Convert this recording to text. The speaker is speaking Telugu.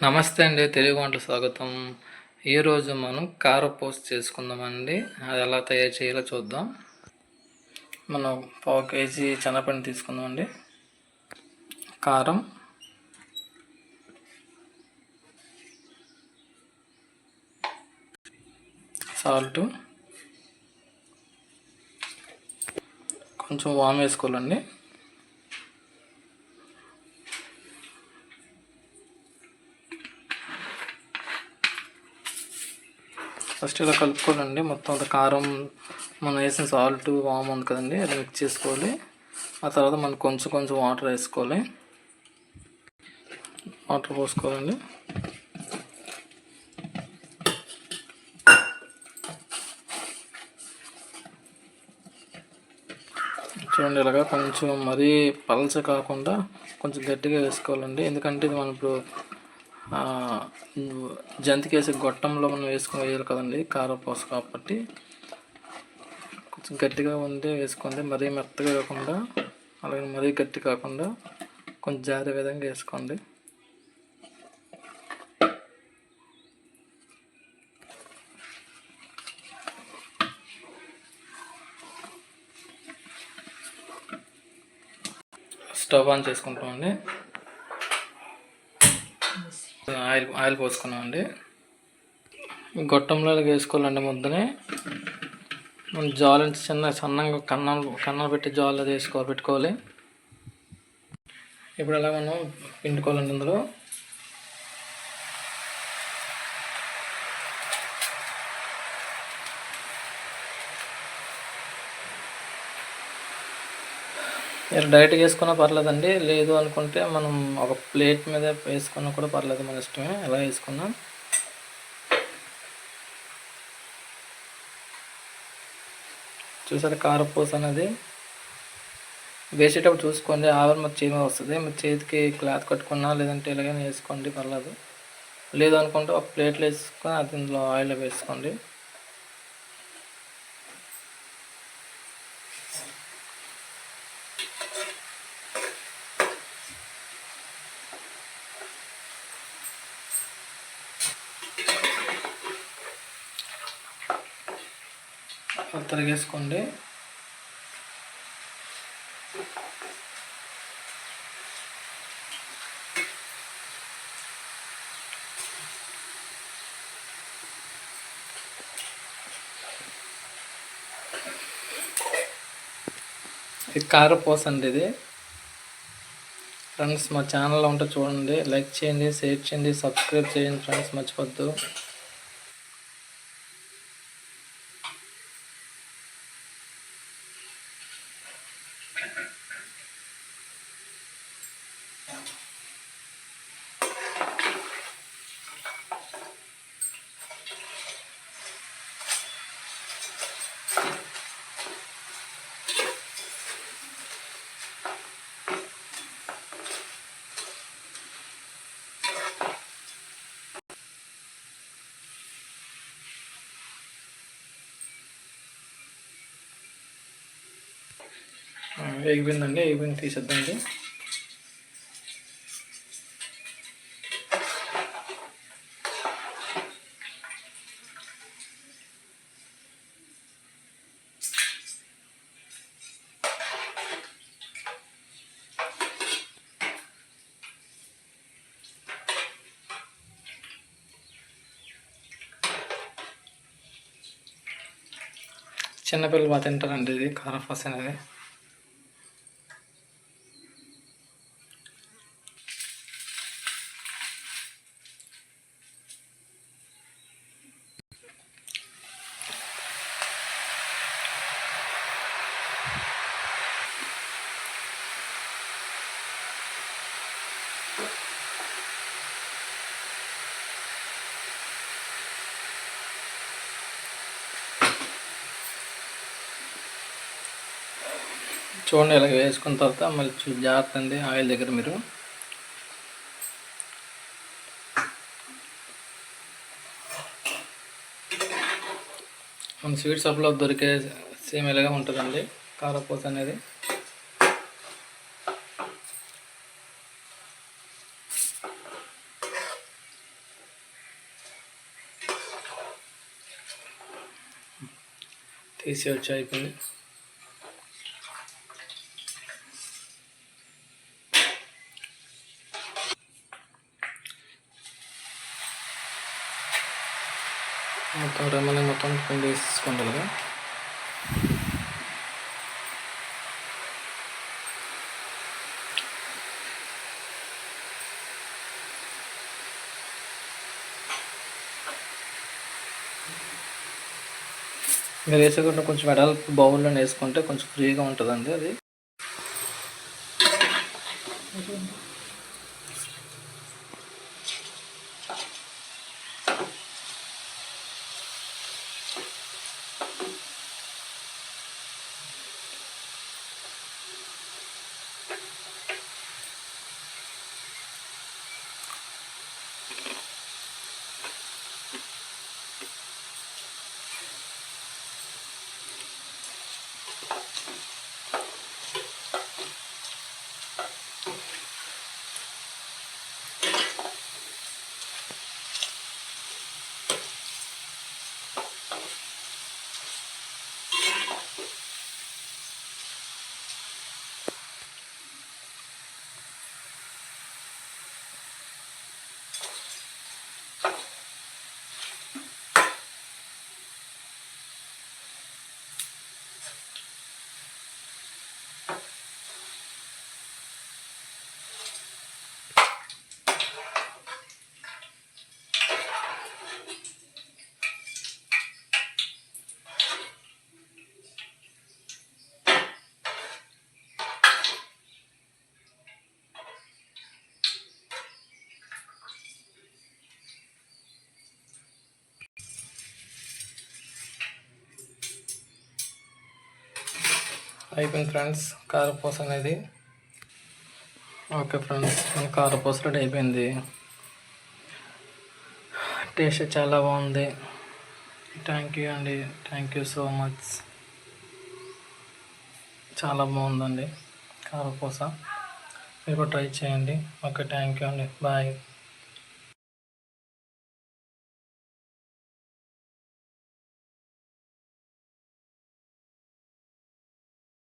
నమస్తే అండి, తెలుగు వంటలు స్వాగతం. ఈరోజు మనం కారపూస చేసుకుందామండి. అది ఎలా తయారు చేయాలో చూద్దాం. మనం 1/2 కేజీ శనగపిండి తీసుకుందామండి. కారం, సాల్ట్, కొంచెం వాము వేసుకోవాలండి. ఫస్ట్ ఇలా కలుపుకోవాలండి. మొత్తం అంత కారం, మనం వేసిన సాల్ట్, వాము ఉంది కదండి, అది మిక్స్ చేసుకోవాలి. ఆ తర్వాత మనం కొంచెం కొంచెం వాటర్ వేసుకోవాలి. వాటర్ పోసుకోవాలండి. చూడండి, ఇలాగా కొంచెం మరీ పలచ కాకుండా కొంచెం గట్టిగా వేసుకోవాలండి. ఎందుకంటే ఇది మనం ఇప్పుడు జంతికేసే గొట్టంలో మనం వేయాలి కదండి కారపూస, కాబట్టి కొంచెం గట్టిగా ఉండే వేసుకోండి. మరీ మెత్తగా కాకుండా, అలాగే మరీ గట్టి కాకుండా కొంచెం జారే విధంగా వేసుకోండి. స్టవ్ ఆన్ చేసుకుంటామండి. ఆయిల్ పోసుకున్నామండి. గొట్టంలో వేసుకోవాలండి. ముద్దని మనం జాలు సన్నంగా కన్నాలు పెట్టి జాలు పెట్టుకోవాలి. ఇప్పుడు అలా మనం పిండుకోవాలండి. ఇందులో మీరు డైరెక్ట్గా వేసుకున్నా పర్లేదండి, లేదు అనుకుంటే మనం ఒక ప్లేట్ మీద వేసుకున్నా కూడా పర్లేదు, మన ఇష్టమే ఎలా వేసుకున్నా. చూసారా, కారపూస అనేది వేసేటప్పుడు చూసుకోండి, ఆవిరి మరి చీమ వస్తుంది. మీరు చేతికి క్లాత్ కట్టుకున్నా లేదంటే ఇలాగైనా వేసుకోండి, పర్లేదు. లేదు అనుకుంటే ఒక ప్లేట్లో వేసుకొని అది ఇందులో ఆయిల్లో వేసుకోండి. తిరిగేసుకోండి. ఇది కారపూస అండి. ఇది ఫ్రెండ్స్, మా ఛానల్లో ఉంటే చూడండి, లైక్ చేయండి, షేర్ చేయండి, సబ్స్క్రైబ్ చేయండి ఫ్రెండ్స్, మర్చిపోద్దు. వేగిపోయిందండి, వేగిపోయింది, తీసేద్దామండి. చిన్నపిల్లలు బాగా తింటారండి ఇది కారపూస అనేది. చూడండి, ఇలాగ వేసుకున్న తర్వాత మళ్ళీ జాగ్రత్త అండి ఆయిల్ దగ్గర. మీరు మన స్వీట్ షాప్లో దొరికే సేమ్ ఇలాగే ఉంటుందండి కారపూస అనేది. తీసి వచ్చి అయిపోయింది. మొత్తం రెమ్మని మొత్తం పిండి వేసుకుంటారు. మీరు వేసేకుండా కొంచెం వెడల్పు బౌల్లో వేసుకుంటే కొంచెం ఫ్రీగా ఉంటుందండి అది. అయిపోయింది ఫ్రెండ్స్ కారపూస అనేది. ఓకే ఫ్రెండ్స్, మన కారపూస రెడీ అయిపోయింది. టేస్ట్ చాలా బాగుంది. థ్యాంక్ యూ అండి, థ్యాంక్ యూ సో మచ్. చాలా బాగుందండి కారపూస, మీరు కూడా ట్రై చేయండి. ఓకే, థ్యాంక్ యూ అండి, బాయ్.